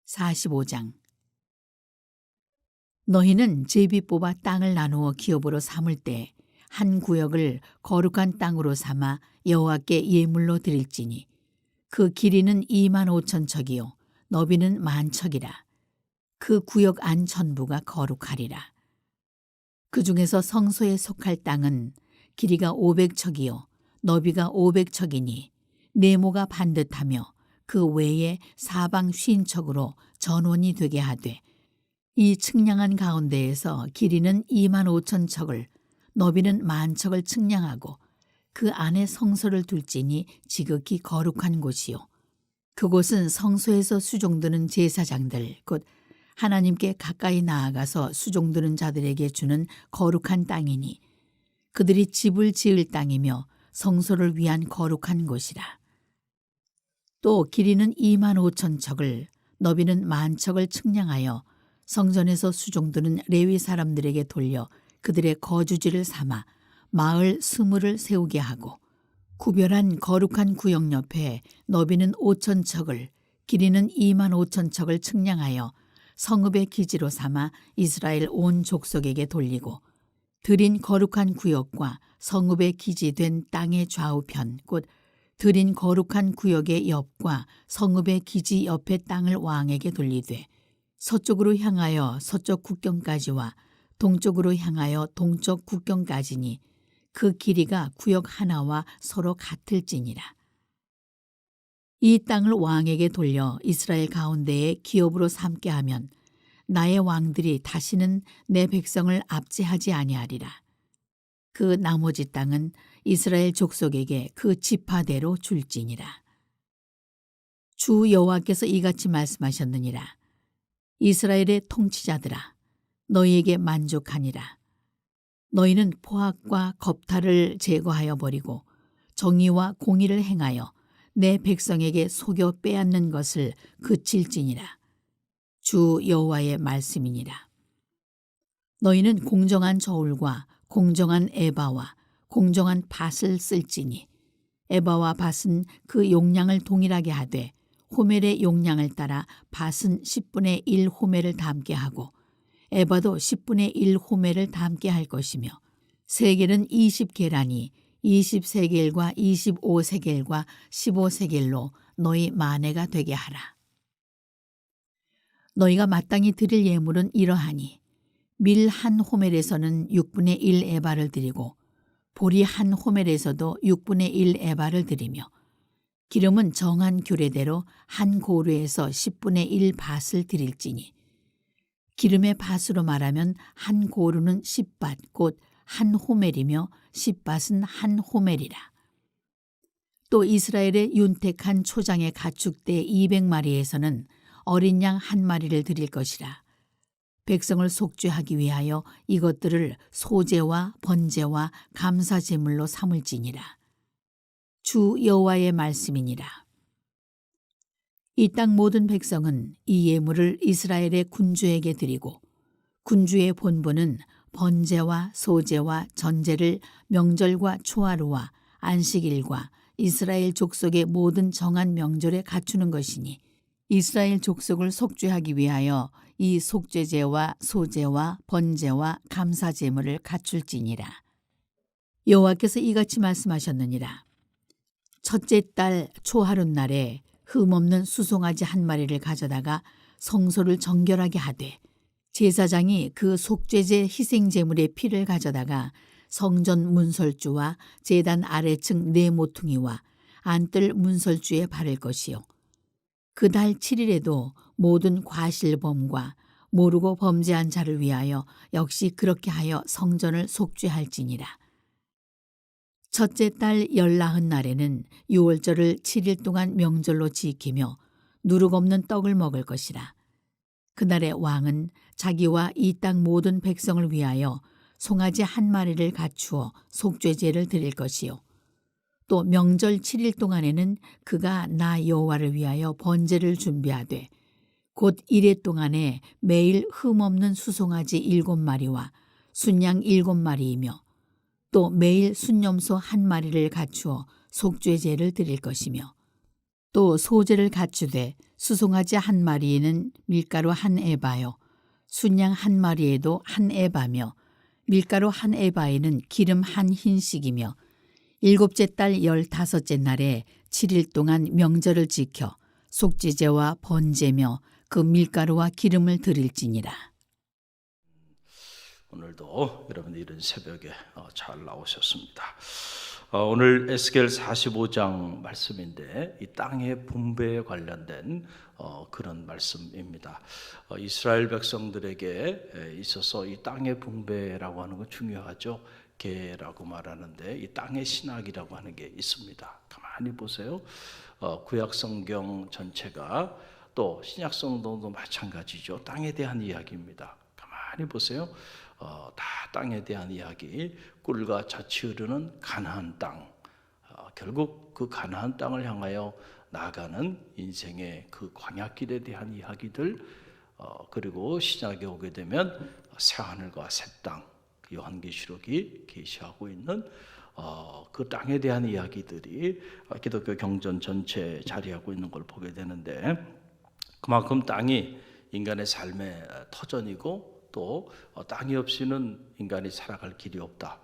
45장. 너희는 제비 뽑아 땅을 나누어 기업으로 삼을 때 한 구역을 거룩한 땅으로 삼아 여호와께 예물로 드릴지니 그 길이는 25,000척이요 너비는 10,000척이라. 그 구역 안 전부가 거룩하리라. 그 중에서 성소에 속할 땅은 길이가 500척이요 너비가 500척이니 네모가 반듯하며 그 외에 사방 50척으로 전원이 되게 하되 이 측량한 가운데에서 길이는 25,000척을 너비는 10,000척을 측량하고 그 안에 성소를 둘지니 지극히 거룩한 곳이요 그곳은 성소에서 수종드는 제사장들 곧 하나님께 가까이 나아가서 수종드는 자들에게 주는 거룩한 땅이니 그들이 집을 지을 땅이며 성소를 위한 거룩한 곳이라. 또 길이는 25,000척을 너비는 10,000척을 측량하여 성전에서 수종드는 레위 사람들에게 돌려 그들의 거주지를 삼아 마을 20을 세우게 하고 구별한 거룩한 구역 옆에 너비는 5,000척을 길이는 25,000척을 측량하여 성읍의 기지로 삼아 이스라엘 온 족속에게 돌리고 드린 거룩한 구역과 성읍의 기지된 땅의 좌우편 곧 드린 거룩한 구역의 옆과 성읍의 기지 옆의 땅을 왕에게 돌리되 서쪽으로 향하여 서쪽 국경까지와 동쪽으로 향하여 동쪽 국경까지니 그 길이가 구역 하나와 서로 같을지니라. 이 땅을 왕에게 돌려 이스라엘 가운데에 기업으로 삼게 하면 나의 왕들이 다시는 내 백성을 압제하지 아니하리라. 그 나머지 땅은 이스라엘 족속에게 그 지파대로 줄지니라. 주 여호와께서 이같이 말씀하셨느니라. 이스라엘의 통치자들아 너희에게 만족하니라. 너희는 포악과 겁탈을 제거하여 버리고 정의와 공의를 행하여 내 백성에게 속여 빼앗는 것을 그칠지니라. 주 여호와의 말씀이니라. 너희는 공정한 저울과 공정한 에바와 공정한 밭을 쓸지니 에바와 밭은 그 용량을 동일하게 하되 호멜의 용량을 따라 밭은 10분의 1 호멜을 담게 하고 에바도 10분의 1 호멜을 담게 할 것이며 세겔은 20계란이 20세겔과 25세겔과 15세겔로 너희 만회가 되게 하라. 너희가 마땅히 드릴 예물은 이러하니 밀 한 호멜에서는 6분의 1 에바를 드리고 보리 한 호멜에서도 6분의 1 에바를 드리며 기름은 정한 규례대로 한 고루에서 10분의 1 밭을 드릴지니 기름의 밭으로 말하면 한 고루는 10밭 곧 한 호멜이며 10밭은 한 호멜이라. 또 이스라엘의 윤택한 초장의 가축대 200마리에서는 어린 양 한 마리를 드릴 것이라. 백성을 속죄하기 위하여 이것들을 소제와 번제와 감사 제물로 삼을지니라. 주 여호와의 말씀이니라. 이 땅 모든 백성은 이 예물을 이스라엘의 군주에게 드리고 군주의 본분은 번제와 소제와 전제를 명절과 초하루와 안식일과 이스라엘 족속의 모든 정한 명절에 갖추는 것이니 이스라엘 족속을 속죄하기 위하여 이 속죄제와 소제와 번제와 감사 제물을 갖출지니라. 여호와께서 이같이 말씀하셨느니라. 첫째 달 초하룻날에 흠없는 수송아지 한 마리를 가져다가 성소를 정결하게 하되 제사장이 그 속죄제 희생제물의 피를 가져다가 성전 문설주와 제단 아래층 네 모퉁이와 안뜰 문설주에 바를 것이요 그 달 7일에도 모든 과실범과 모르고 범죄한 자를 위하여 역시 그렇게 하여 성전을 속죄할지니라. 첫째 달 19날에는 유월절을 7일 동안 명절로 지키며 누룩 없는 떡을 먹을 것이라. 그날에 왕은 자기와 이 땅 모든 백성을 위하여 송아지 한 마리를 갖추어 속죄제를 드릴 것이요 또 명절 7일 동안에는 그가 나 여호와를 위하여 번제를 준비하되 곧 이래 동안에 매일 흠없는 수송아지 7마리와 순양 7마리이며 또 매일 순염소 한 마리를 갖추어 속죄제를 드릴 것이며 또 소재를 갖추되 수송아지 한 마리에는 밀가루 한 에바요 순양 한 마리에도 한 에바며 밀가루 한 에바에는 기름 한 흰씩이며 일곱째 달 15째 날에 7일 동안 명절을 지켜 속죄제와 번제며 그 밀가루와 기름을 드릴지니라. 오늘도 여러분들 이런 새벽에 잘 나오셨습니다. 오늘 에스겔 45장 말씀인데 이 땅의 분배에 관련된 그런 말씀입니다. 이스라엘 백성들에게 있어서 이 땅의 분배라고 하는 건 중요하죠. 계라고 말하는데 이 땅의 신학이라고 하는 게 있습니다. 가만히 보세요. 구약 성경 전체가 또 신약 성경도 마찬가지죠. 땅에 대한 이야기입니다. 가만히 보세요. 다 땅에 대한 이야기, 꿀과 젖이 흐르는 가나안 땅, 결국 그 가나안 땅을 향하여 나아가는 인생의 그 광야길에 대한 이야기들, 그리고 신약에 오게 되면 새 하늘과 새 땅, 요한계시록이 계시하고 있는 그 땅에 대한 이야기들이 기독교 경전 전체에 자리하고 있는 걸 보게 되는데, 그만큼 땅이 인간의 삶의 터전이고 또 땅이 없이는 인간이 살아갈 길이 없다.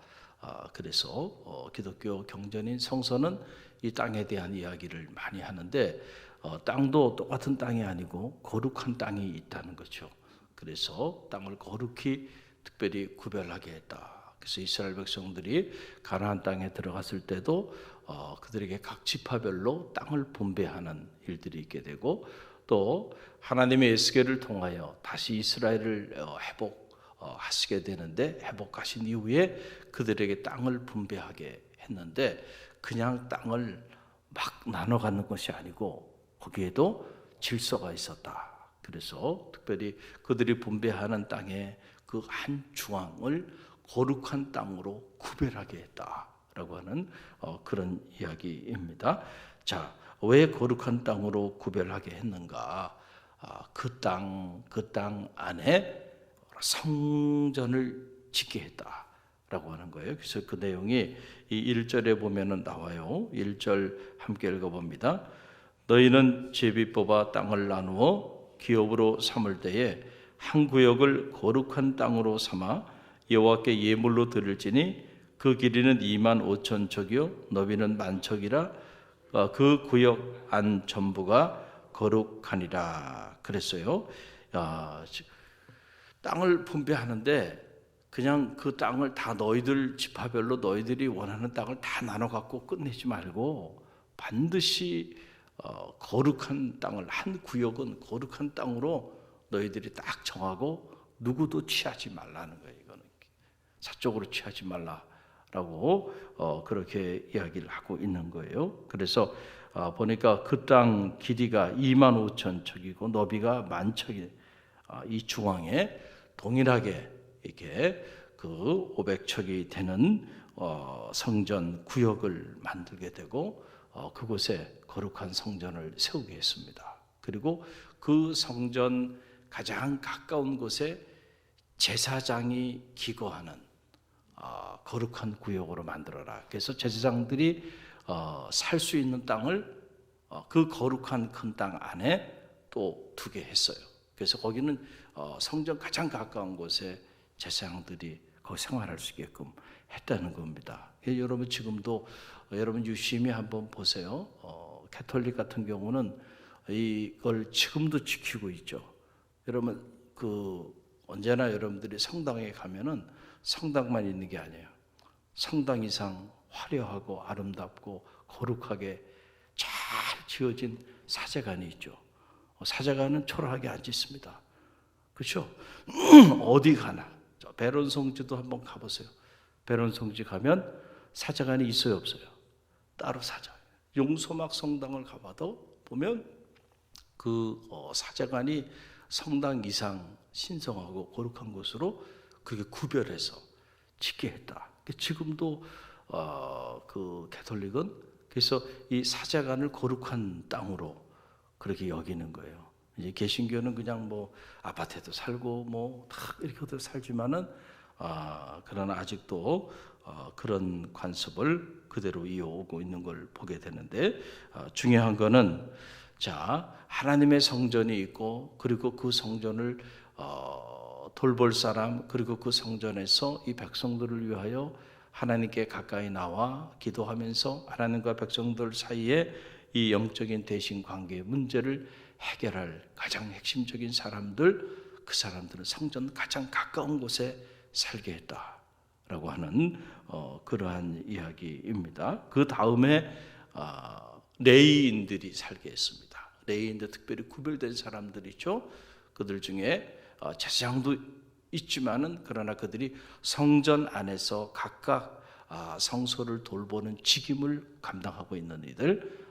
그래서 기독교 경전인 성서는 이 땅에 대한 이야기를 많이 하는데, 땅도 똑같은 땅이 아니고 거룩한 땅이 있다는 거죠. 그래서 땅을 거룩히 특별히 구별하게 했다. 그래서 이스라엘 백성들이 가나안 땅에 들어갔을 때도 그들에게 각 지파별로 땅을 분배하는 일들이 있게 되고, 또 하나님의 에스겔을 통하여 다시 이스라엘을 회복하시게 되는데, 회복하신 이후에 그들에게 땅을 분배하게 했는데 그냥 땅을 막 나눠 갖는 것이 아니고 거기에도 질서가 있었다. 그래서 특별히 그들이 분배하는 땅의 그 한 중앙을 거룩한 땅으로 구별하게 했다라고 하는 그런 이야기입니다. 자, 왜 거룩한 땅으로 구별하게 했는가? 그 땅 안에 성전을 짓게 했다라고 하는 거예요. 그래서 그 내용이 이 1절에 보면은 나와요. 1절 함께 읽어봅니다. 너희는 제비 뽑아 땅을 나누어 기업으로 삼을 때에 한 구역을 거룩한 땅으로 삼아 여호와께 예물로 드릴지니 그 길이는 25,000척이요 너비는 10,000척이라 그 구역 안 전부가 거룩하니라 그랬어요. 땅을 분배하는데 그냥 그 땅을 다 너희들 지파별로 너희들이 원하는 땅을 다 나눠 갖고 끝내지 말고 반드시 거룩한 땅을, 한 구역은 거룩한 땅으로 너희들이 딱 정하고 누구도 취하지 말라는 거예요. 이거는 사적으로 취하지 말라라고 그렇게 이야기를 하고 있는 거예요. 그래서 보니까 그 땅 길이가 25,000척이고 너비가 10,000척이 이 중앙에 동일하게 이렇게 그 500척이 되는 성전 구역을 만들게 되고 그곳에 거룩한 성전을 세우게 했습니다. 그리고 그 성전 가장 가까운 곳에 제사장이 기거하는 거룩한 구역으로 만들어라. 그래서 제사장들이 살 수 있는 땅을 그 거룩한 큰 땅 안에 또 두게 했어요. 그래서 거기는 성전 가장 가까운 곳에 제사장들이 거기 생활할 수 있게끔 했다는 겁니다. 여러분 지금도 여러분 유심히 한번 보세요. 가톨릭 같은 경우는 이걸 지금도 지키고 있죠. 여러분 언제나 여러분들이 성당에 가면은 성당만 있는 게 아니에요. 성당 이상 화려하고 아름답고 거룩하게 잘 지어진 사제관이 있죠. 사제관은 초라하게 안 짓습니다. 그렇죠? 어디 가나. 베론 성지도 한번 가보세요. 베론 성지 가면 사제관이 있어요, 없어요? 따로 사제관. 용소막 성당을 가봐도 보면 그 사제관이 성당 이상 신성하고 거룩한 곳으로 그게 구별해서 짓게 했다. 지금도 그 가톨릭은 그래서 이 사제관을 거룩한 땅으로 그렇게 여기는 거예요. 이제 개신교는 그냥 뭐 아파트에도 살고 뭐 다 이렇게도 살지만은 그러나 아직도 그런 관습을 그대로 이어오고 있는 걸 보게 되는데, 중요한 거는 자, 하나님의 성전이 있고, 그리고 그 성전을 돌볼 사람, 그리고 그 성전에서 이 백성들을 위하여 하나님께 가까이 나와 기도하면서 하나님과 백성들 사이에 이 영적인 대신 관계의 문제를 해결할 가장 핵심적인 사람들, 그 사람들은 성전 가장 가까운 곳에 살게 했다라고 하는 그러한 이야기입니다. 그 다음에 레위인들이 살게 했습니다. 레위인들, 특별히 구별된 사람들이죠. 그들 중에 제사장도 있지만은 그러나 그들이 성전 안에서 각각 성소를 돌보는 직임을 감당하고 있는 이들,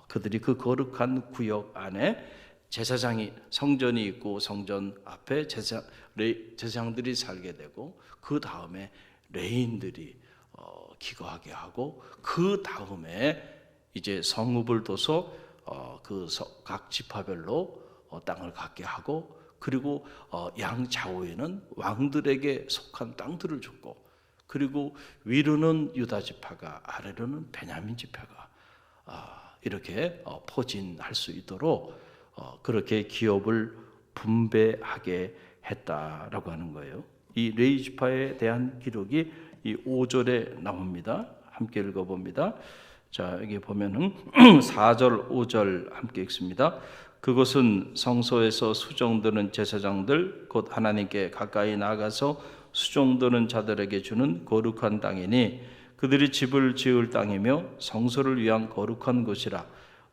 그들이 그 거룩한 구역 안에 제사장이, 성전이 있고 성전 앞에 제사장들이 살게 되고, 그 다음에 레위인들이 기거하게 하고, 그 다음에 이제 성읍을 둬서 그 각 지파별로 땅을 갖게 하고, 그리고 양 좌우에는 왕들에게 속한 땅들을 줬고, 그리고 위로는 유다 지파가, 아래로는 베냐민 지파가 이렇게 포진할 수 있도록 그렇게 기업을 분배하게 했다라고 하는 거예요. 이 레위 지파에 대한 기록이 이 5절에 나옵니다. 함께 읽어봅니다. 자, 여기 보면은 4절 5절 함께 읽습니다. 그곳은 성소에서 수종드는 제사장들 곧 하나님께 가까이 나가서 수종드는 자들에게 주는 거룩한 땅이니 그들이 집을 지을 땅이며 성소를 위한 거룩한 곳이라.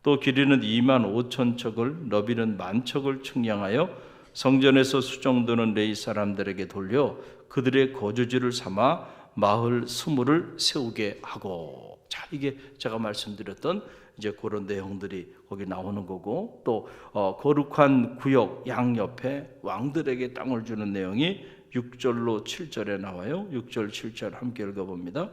또 길이는 2만 5천 척을, 너비는 1만 척을 측량하여 성전에서 수종드는 레위 사람들에게 돌려 그들의 거주지를 삼아 마을 20을 세우게 하고. 자, 이게 제가 말씀드렸던 이제 그런 내용들이 거기 나오는 거고, 또 거룩한 구역 양옆에 왕들에게 땅을 주는 내용이 6절로 7절에 나와요. 6절 7절 함께 읽어봅니다.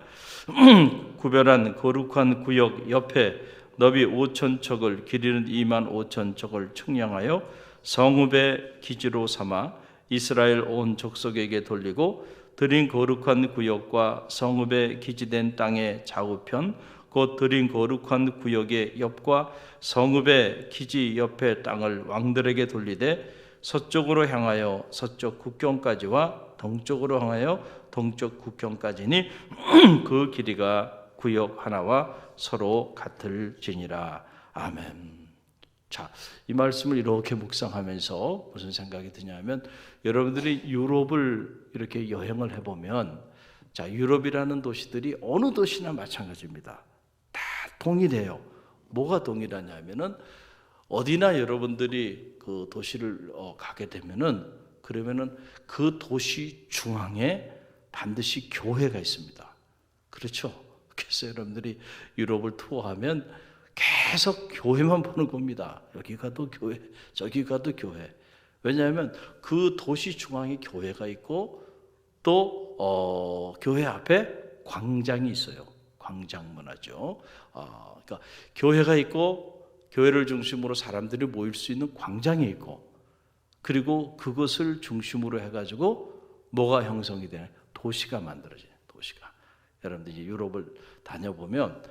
구별한 거룩한 구역 옆에 너비 5천 척을, 길이는 2만 5천 척을 측량하여 성읍의 기지로 삼아 이스라엘 온 족속에게 돌리고, 드린 거룩한 구역과 성읍의 기지된 땅의 좌우편 곧 드린 거룩한 구역의 옆과 성읍의 기지 옆의 땅을 왕들에게 돌리되, 서쪽으로 향하여 서쪽 국경까지와 동쪽으로 향하여 동쪽 국경까지니 그 길이가 구역 하나와 서로 같을지니라. 아멘. 자, 이 말씀을 이렇게 묵상하면서 무슨 생각이 드냐면, 여러분들이 유럽을 이렇게 여행을 해보면, 자, 유럽이라는 도시들이 어느 도시나 마찬가지입니다. 다 동일해요. 뭐가 동일하냐면은, 어디나 여러분들이 그 도시를 가게 되면은, 그러면은 그 도시 중앙에 반드시 교회가 있습니다. 그렇죠? 그래서 여러분들이 유럽을 투어하면 계속 교회만 보는 겁니다. 여기 가도 교회, 저기 가도 교회. 왜냐하면 그 도시 중앙에 교회가 있고, 또 교회 앞에 광장이 있어요. 광장 문화죠. 그러니까 교회가 있고, 교회를 중심으로 사람들이 모일 수 있는 광장이 있고, 그리고 그것을 중심으로 해가지고 뭐가 형성이 되냐? 도시가 만들어져요. 도시가. 여러분들이 유럽을 다녀보면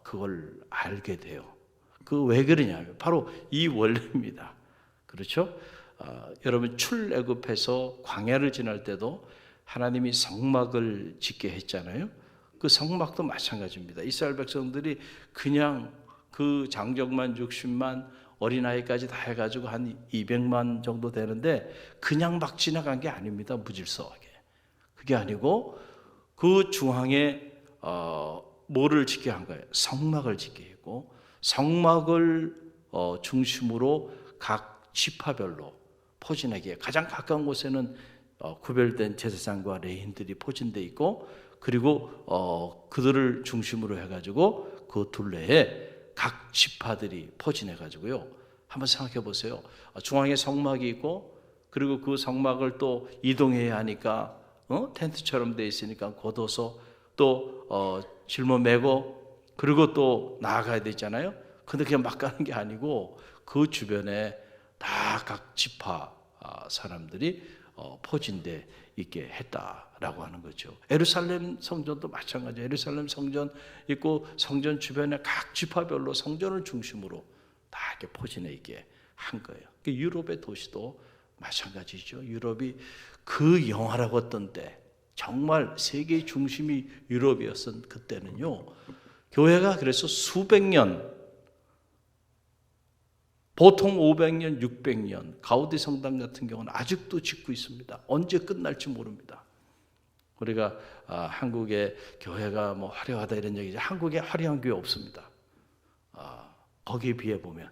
그걸 알게 돼요. 그 왜 그러냐면 바로 이 원리입니다. 그렇죠? 여러분 출애굽해서 광야를 지날 때도 하나님이 성막을 짓게 했잖아요. 그 성막도 마찬가지입니다. 이스라엘 백성들이 그냥 그 장정만 60만, 어린아이까지 다 해가지고 한 200만 정도 되는데 그냥 막 지나간 게 아닙니다. 무질서하게. 그게 아니고 그 중앙에 뭐를 짓게 한 거예요? 성막을 짓게 했고, 성막을 중심으로 각 지파별로 포진하게, 가장 가까운 곳에는 구별된 제사장과 레위인들이 포진되어 있고, 그리고 그들을 중심으로 해가지고 그 둘레에 각 지파들이 포진해가지고요. 한번 생각해 보세요. 중앙에 성막이 있고, 그리고 그 성막을 또 이동해야 하니까 텐트처럼 돼 있으니까 걷어서 또 짊어 메고, 그리고 또 나아가야 되잖아요. 근데 그냥 막 가는 게 아니고 그 주변에 다 각 지파 사람들이 포진돼 있게 했다라고 하는 거죠. 예루살렘 성전도 마찬가지예요. 예루살렘 성전 있고 성전 주변에 각 지파별로 성전을 중심으로 다 이렇게 포진해 있게 한 거예요. 유럽의 도시도 마찬가지죠. 유럽이 그 영화라고 때 정말 세계의 중심이 유럽이었던 그때는요, 교회가 그래서 수백 년, 보통 500년, 600년, 가우디 성당 같은 경우는 아직도 짓고 있습니다. 언제 끝날지 모릅니다. 우리가 한국의 교회가 뭐 화려하다 이런 얘기죠. 한국에 화려한 교회 없습니다. 거기에 비해 보면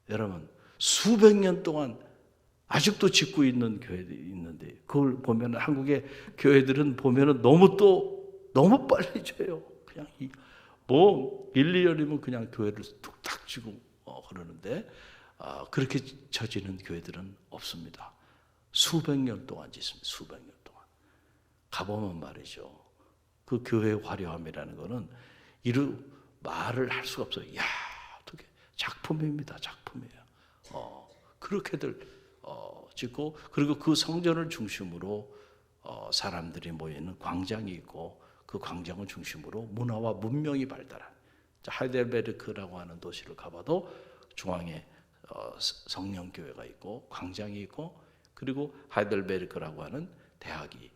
여러분 수백 년 동안 아직도 짓고 있는 교회들이 있는데, 그걸 보면 한국의 교회들은 보면은 너무 빨리 져요. 그냥 뭐 1, 2년이면 그냥 교회를 뚝딱 지고 그러는데 그렇게 져지는 교회들은 없습니다. 수백 년 동안 짓습니다. 수백 년 동안. 가보면 말이죠. 그 교회의 화려함이라는 거는 말을 할 수가 없어요. 야, 어떻게 작품입니다. 작품이에요. 그렇게들 짓고, 그리고 그 성전을 중심으로 사람들이 모이는 광장이 있고, 그 광장을 중심으로 문화와 문명이 발달한, 하이델베르크라고 하는 도시를 가봐도 중앙에 성령교회가 있고 광장이 있고, 그리고 하이델베르크라고 하는 대학이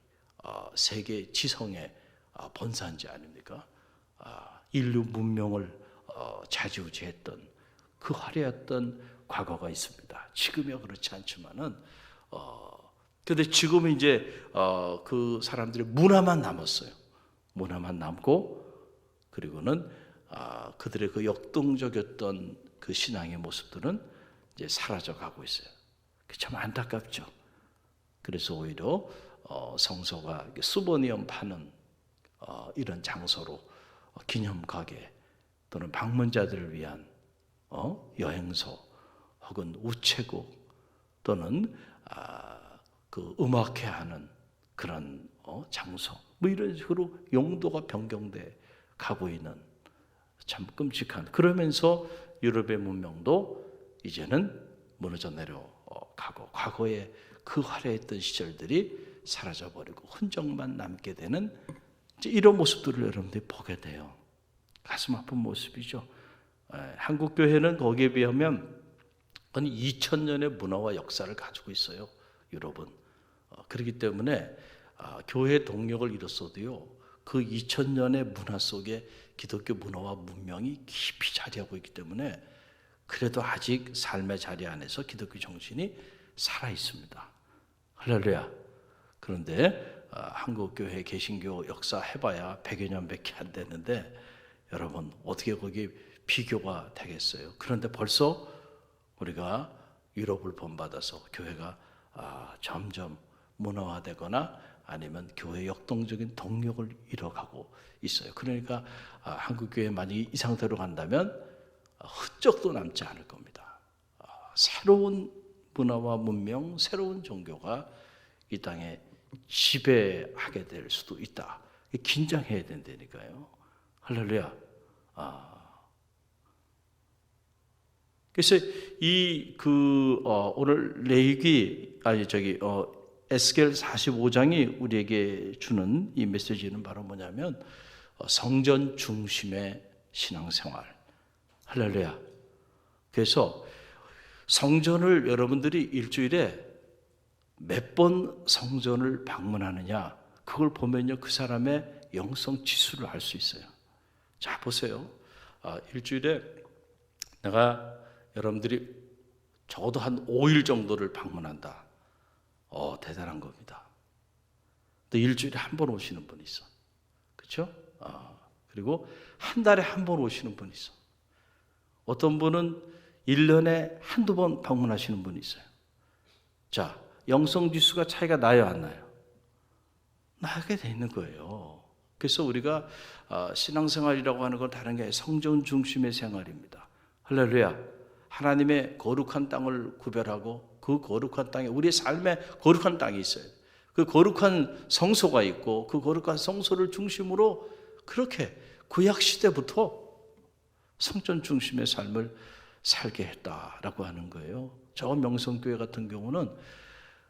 세계 지성의 본산지 아닙니까? 인류 문명을 좌지우지했던 그 화려했던 과거가 있습니다. 지금이야 그렇지 않지만은 근데 지금은 이제 그 사람들의 문화만 남았어요. 문화만 남고, 그리고는 그들의 그 역동적이었던 그 신앙의 모습들은 이제 사라져가고 있어요. 참 안타깝죠. 그래서 오히려 성소가 수보니엄 파는 이런 장소로 기념 가게 또는 방문자들을 위한 여행소 혹은 우체국 또는 그 음악회 하는 그런 장소, 뭐 이런 식으로 용도가 변경돼 가고 있는 참 끔찍한, 그러면서 유럽의 문명도 이제는 무너져 내려가고 과거에 그 화려했던 시절들이 사라져버리고 흔적만 남게 되는 이런 모습들을 여러분들이 보게 돼요. 가슴 아픈 모습이죠. 한국 교회는 거기에 비하면 한 2000년의 문화와 역사를 가지고 있어요. 유럽은. 그렇기 때문에 교회 동력을 잃었어도요, 그 2000년의 문화 속에 기독교 문화와 문명이 깊이 자리하고 있기 때문에 그래도 아직 삶의 자리 안에서 기독교 정신이 살아 있습니다. 할렐루야. 그런데 한국 교회 개신교 역사 해봐야 100여 년밖에 안 됐는데 여러분 어떻게 거기 비교가 되겠어요? 그런데 벌써 우리가 유럽을 본받아서 교회가 점점 문화화되거나 아니면 교회 역동적인 동력을 잃어가고 있어요. 그러니까 한국 교회 만약에 이 상태로 간다면 흔적도 남지 않을 겁니다. 새로운 문화와 문명, 새로운 종교가 이 땅에 지배하게 될 수도 있다. 긴장해야 된다니까요. 할렐루야. 그래서 오늘 에스겔 45장이 우리에게 주는 이 메시지는 바로 뭐냐면 성전 중심의 신앙생활. 할렐루야. 그래서 성전을 여러분들이 일주일에 몇 번 성전을 방문하느냐, 그걸 보면요 그 사람의 영성 지수를 알 수 있어요. 자 보세요. 일주일에 내가 여러분들이 적어도 한 5일 정도를 방문한다. 대단한 겁니다. 또 일주일에 한 번 오시는 분이 있어. 그렇죠? 그리고 한 달에 한 번 오시는 분이 있어. 어떤 분은 1년에 한두 번 방문하시는 분이 있어요. 자, 영성지수가 차이가 나요, 안 나요? 나게 돼 있는 거예요. 그래서 우리가 신앙생활이라고 하는 건 다른 게 아니라 성전 중심의 생활입니다. 할렐루야. 하나님의 거룩한 땅을 구별하고 그 거룩한 땅에 우리의 삶에 거룩한 땅이 있어요. 그 거룩한 성소가 있고 그 거룩한 성소를 중심으로 그렇게 구약 시대부터 성전 중심의 삶을 살게 했다라고 하는 거예요. 저 명성교회 같은 경우는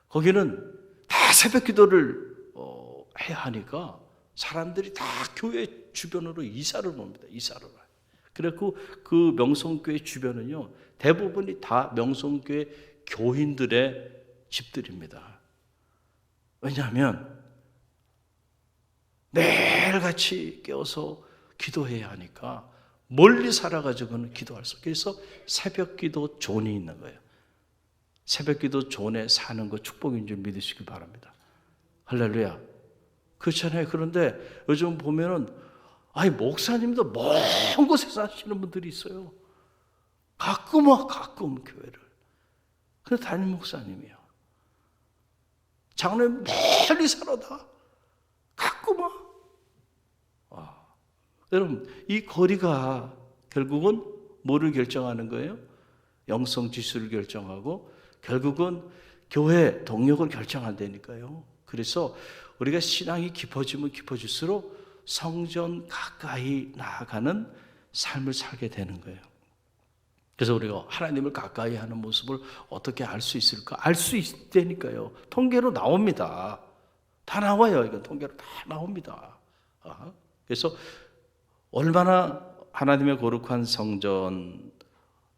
거기는 새벽 기도를 해야 하니까 사람들이 다 교회 주변으로 이사를 옵니다. 이사를 와요. 그래서 그 명성교회 주변은요, 대부분이 다 명성교회 교인들의 집들입니다. 왜냐하면 매일같이 깨어서 기도해야 하니까 멀리 살아가지고는 기도할 수 없어요. 그래서 새벽 기도 존이 있는 거예요. 새벽 기도 존에 사는 거 축복인 줄 믿으시기 바랍니다. 할렐루야. 그렇잖아요. 그런데 요즘 보면은 목사님도 먼 곳에 사시는 분들이 있어요. 가끔 와, 가끔 교회를. 근데 담임 목사님이요. 장로님 멀리 살아다 가끔 와. 여러분, 이 거리가 결국은 뭐를 결정하는 거예요? 영성 지수를 결정하고 결국은 교회 동력을 결정한다니까요. 그래서 우리가 신앙이 깊어지면 깊어질수록 성전 가까이 나아가는 삶을 살게 되는 거예요. 그래서 우리가 하나님을 가까이 하는 모습을 어떻게 알 수 있을까? 알 수 있다니까요. 통계로 나옵니다. 다 나와요. 이건 통계로 다 나옵니다. 그래서 얼마나 하나님의 거룩한 성전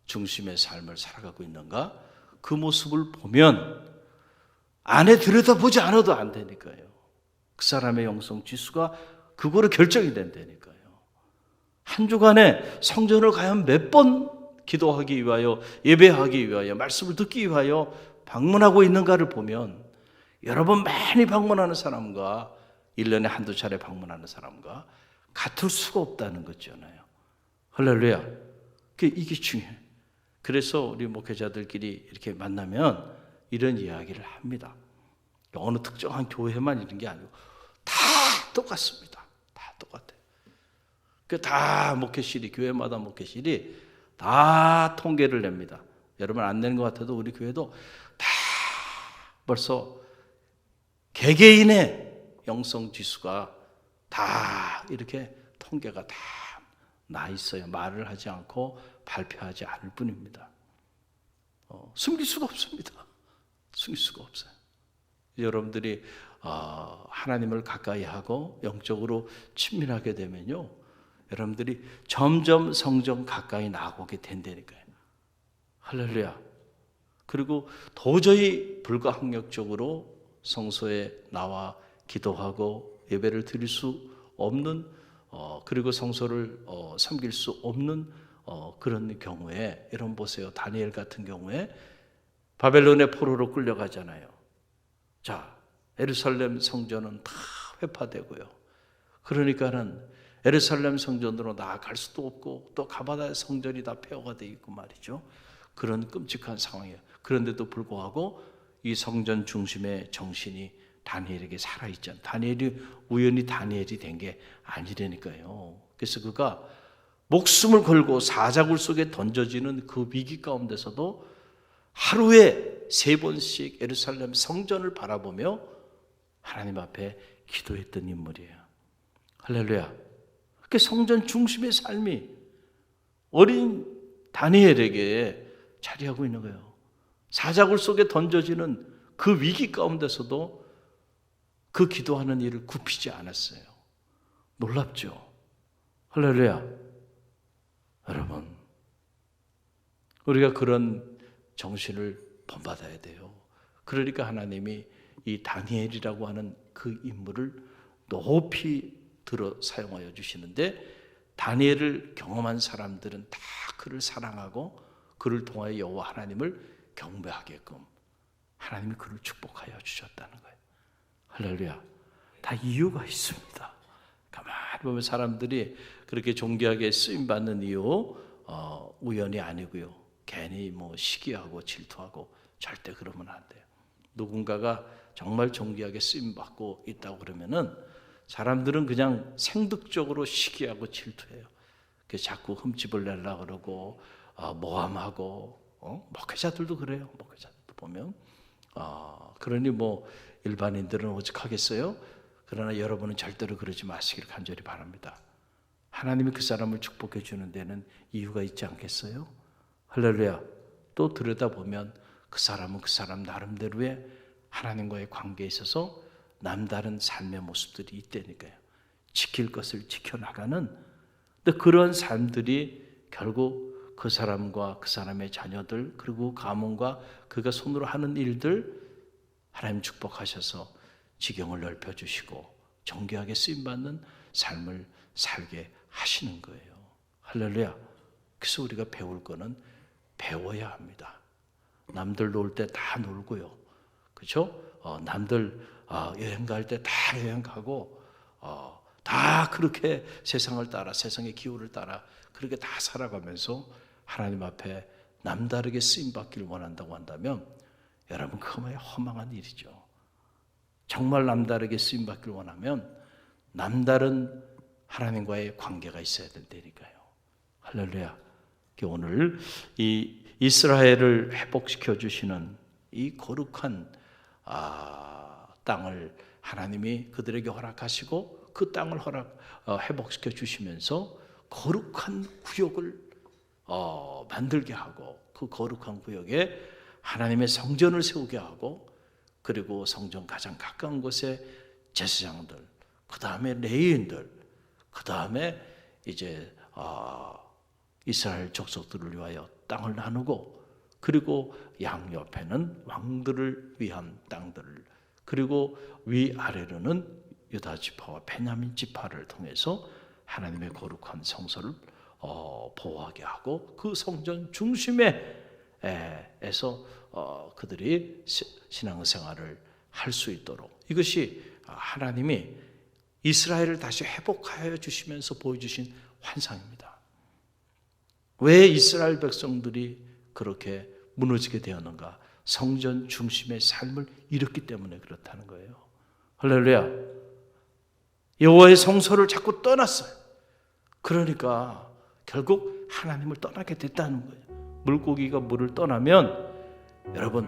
중심의 삶을 살아가고 있는가? 그 모습을 보면 안에 들여다보지 않아도 안 되니까요. 그 사람의 영성 지수가 그거로 결정이 된다니까요. 한 주간에 성전을 과연 몇 번 기도하기 위하여, 예배하기 위하여, 말씀을 듣기 위하여 방문하고 있는가를 보면 여러 번 많이 방문하는 사람과 1년에 한두 차례 방문하는 사람과 같을 수가 없다는 거잖아요. 할렐루야. 이게 중요해요. 그래서 우리 목회자들끼리 이렇게 만나면 이런 이야기를 합니다. 어느 특정한 교회만 이런 게 아니고 다 똑같습니다. 다 똑같아요. 다 목회실이, 교회마다 목회실이 다 통계를 냅니다. 여러분 안 내는 것 같아도 우리 교회도 다 벌써 개개인의 영성 지수가 다 이렇게 통계가 다 나 있어요. 말을 하지 않고 발표하지 않을 뿐입니다. 숨길 수가 없습니다. 숨길 수가 없어요. 여러분들이 하나님을 가까이 하고 영적으로 친밀하게 되면요, 여러분들이 점점 성전 가까이 나아오게 된다니까요. 할렐루야. 그리고 도저히 불가항력적으로 성소에 나와 기도하고 예배를 드릴 수 없는, 그리고 성소를 섬길 수 없는 그런 경우에, 여러분 보세요. 다니엘 같은 경우에 바벨론의 포로로 끌려가잖아요. 자, 예루살렘 성전은 다 회파되고요. 그러니까는 예루살렘 성전으로 나아갈 수도 없고 또 가바다의 성전이 다 폐허가 되어 있고 말이죠. 그런 끔찍한 상황이에요. 그런데도 불구하고 이 성전 중심의 정신이 다니엘에게 살아있잖아요. 다니엘이 우연히 다니엘이 된 게 아니라니까요. 그래서 그가 목숨을 걸고 사자굴 속에 던져지는 그 위기 가운데서도 하루에 3번씩 예루살렘 성전을 바라보며 하나님 앞에 기도했던 인물이에요. 할렐루야. 그 성전 중심의 삶이 어린 다니엘에게 자리하고 있는 거예요. 사자굴 속에 던져지는 그 위기 가운데서도 그 기도하는 일을 굽히지 않았어요. 놀랍죠? 할렐루야. 여러분, 우리가 그런 정신을 본받아야 돼요. 그러니까 하나님이 이 다니엘이라고 하는 그 인물을 높이 들어 사용하여 주시는데, 다니엘을 경험한 사람들은 다 그를 사랑하고 그를 통하여 여호와 하나님을 경배하게끔 하나님이 그를 축복하여 주셨다는 거예요. 할렐루야. 다 이유가 있습니다. 가만히 보면 사람들이 그렇게 존귀하게 쓰임받는 이유 우연이 아니고요. 괜히 시기하고 질투하고 절대 그러면 안 돼요. 누군가가 정말 존귀하게 쓰임받고 있다고 그러면은 사람들은 그냥 생득적으로 시기하고 질투해요. 그래서 자꾸 흠집을 내려고 그러고 모함하고, 목회자들도 그래요. 목회자들도 보면 그러니 일반인들은 오죽하겠어요? 그러나 여러분은 절대로 그러지 마시길 간절히 바랍니다. 하나님이 그 사람을 축복해 주는 데는 이유가 있지 않겠어요? 할렐루야. 또 들여다보면 그 사람은 그 사람 나름대로의 하나님과의 관계에 있어서 남다른 삶의 모습들이 있다니까요. 지킬 것을 지켜나가는, 근데 그런 삶들이 결국 그 사람과 그 사람의 자녀들, 그리고 가문과 그가 손으로 하는 일들 하나님 축복하셔서 지경을 넓혀주시고 존귀하게 쓰임받는 삶을 살게 하시는 거예요. 할렐루야. 그래서 우리가 배울 거는 배워야 합니다. 남들 놀 때 다 놀고요. 그렇죠? 남들 여행 갈 때 다 여행 가고 다 그렇게 세상을 따라, 세상의 기호를 따라 그렇게 다 살아가면서 하나님 앞에 남다르게 쓰임받기를 원한다고 한다면 여러분 그거야 허망한 일이죠. 정말 남다르게 쓰임받기를 원하면 남다른 하나님과의 관계가 있어야 된다니까요. 할렐루야. 오늘 이 이스라엘을 회복시켜 주시는 이 거룩한 땅을 하나님이 그들에게 허락하시고 그 땅을 회복시켜 주시면서 거룩한 구역을 만들게 하고 그 거룩한 구역에 하나님의 성전을 세우게 하고 그리고 성전 가장 가까운 곳에 제사장들, 그 다음에 레위인들, 그 다음에 이제 이스라엘 족속들을 위하여 땅을 나누고 그리고 양옆에는 왕들을 위한 땅들을 그리고 위아래로는 유다 지파와 베냐민 지파를 통해서 하나님의 거룩한 성소를 보호하게 하고 그 성전 중심에서 그들이 신앙생활을 할 수 있도록 이것이 하나님이 이스라엘을 다시 회복하여 주시면서 보여주신 환상입니다. 왜 이스라엘 백성들이 그렇게 무너지게 되었는가? 성전 중심의 삶을 잃었기 때문에 그렇다는 거예요. 할렐루야. 여호와의 성소를 자꾸 떠났어요. 그러니까 결국 하나님을 떠나게 됐다는 거예요. 물고기가 물을 떠나면 여러분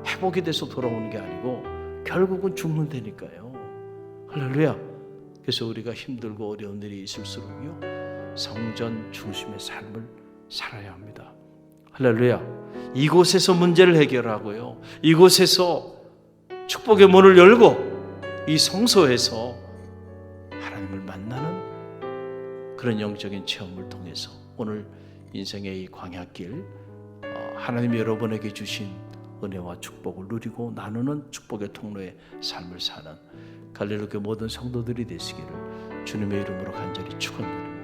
회복이 돼서 돌아오는 게 아니고 결국은 죽는다니까요. 할렐루야. 그래서 우리가 힘들고 어려운 일이 있을수록요 성전 중심의 삶을 살아야 합니다. 할렐루야. 이곳에서 문제를 해결하고요 이곳에서 축복의 문을 열고 이 성소에서 하나님을 만나는 그런 영적인 체험을 통해서 오늘 인생의 이 광야길 하나님이 여러분에게 주신 은혜와 축복을 누리고 나누는 축복의 통로의 삶을 사는 갈릴리교회 모든 성도들이 되시기를 주님의 이름으로 간절히 축원드립니다.